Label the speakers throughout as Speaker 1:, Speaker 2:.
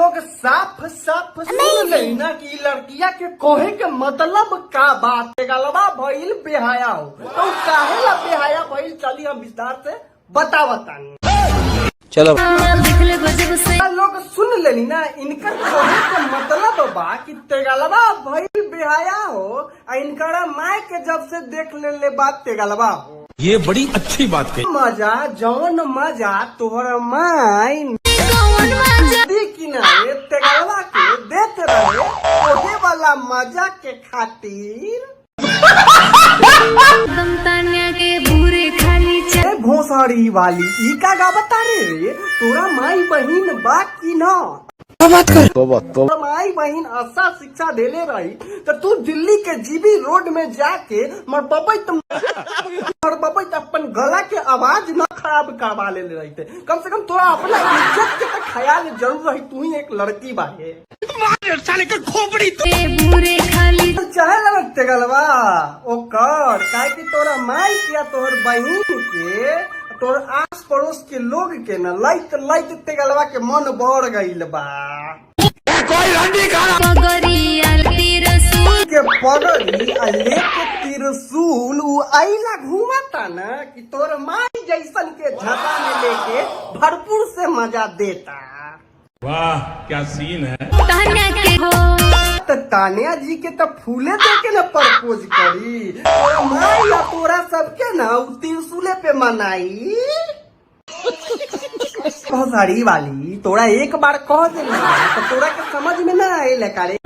Speaker 1: लोग साफ साफ सुन ले ना कि लड़किया के कोहे के मतलब का बात गलबा भइल बेहाया हो तो काहे ला बेहाया भइल, चली हम विस्तार से बतावतानी।
Speaker 2: चलो
Speaker 1: लोग सुन लेनी ना, इनकर कोहे के मतलब बा कि तेगलबा भइल बेहाया हो आ इनकरा माय के जब से देख ले बात तेगलबा हो।
Speaker 2: ये बड़ी अच्छी बात कही।
Speaker 1: मजा जौन मजा तोहर माय की ना तेगलबा के देते रहे ओहे वाला मजा के खातिर भोसड़ी वाली ई का गा बता रे, तोरा माई बहिन बा की ना?
Speaker 2: बात कर तो
Speaker 1: माई बहिन अच्छा शिक्षा देले रही तो तू दिल्ली के जीबी रोड में जाके मर बबई अपन गला के आवाज न खराब करवा ले रही थे। कम से कम तोरा अपना इज्जत के तो ख्याल जरूर रही, तू ही एक लड़की बाहे।
Speaker 2: साले का खोपड़ी
Speaker 1: चाहे लगते गलवा ओ कर काहे कि तोरा माई किया तोहर बहिन के तोर आस पड़ोस के लोग के न लाइट लाइट ते गलवा के मन बढ़ गईल बा।
Speaker 2: कोई रंडी
Speaker 1: के पगड़ी आ लेके त्रिशूल उ आइला घूमता न कि तोर माई जैसन के झटा में लेके भरपूर से मजा देता।
Speaker 2: वाह क्या सीन है।
Speaker 1: तो तानिया जी के तो फूले दे के न प्रपोज करी, तोरा माई या तोरा सबके न त्रिशूले पे मनाई। साड़ी वाली तोरा एक बार कह दे तो तोरा के समझ में ना आये कारे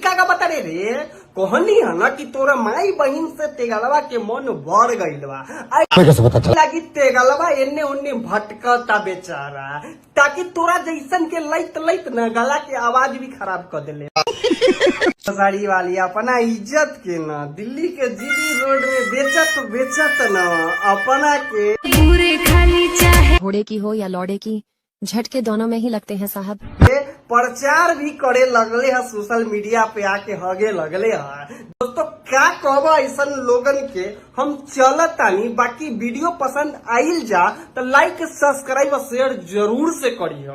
Speaker 1: का बता रे कहनी है ना कि तोरा माई बहिन से तेगलवा के मन बढ़ गईल बा। लगी तेगलवा एने ओने भटकता बेचारा ताकि तोरा जैसन के लैत लैत न गला के आवाज भी खराब कर देले। साड़ी वाली अपना इज्जत के न दिल्ली के जीबी रोड में बेचत न अपना के
Speaker 3: घोड़े की हो या लौड़े की झटके दोनों में ही लगते हैं साहब।
Speaker 1: प्रचार भी करे लगले है, सोशल मीडिया पे आके हगे लगले है। दोस्तों क्या कहब ऐसा लोगन के हम चलतानी। बाकी वीडियो पसंद आइल जा तो लाइक सब्सक्राइब और शेयर जरूर से करी हो।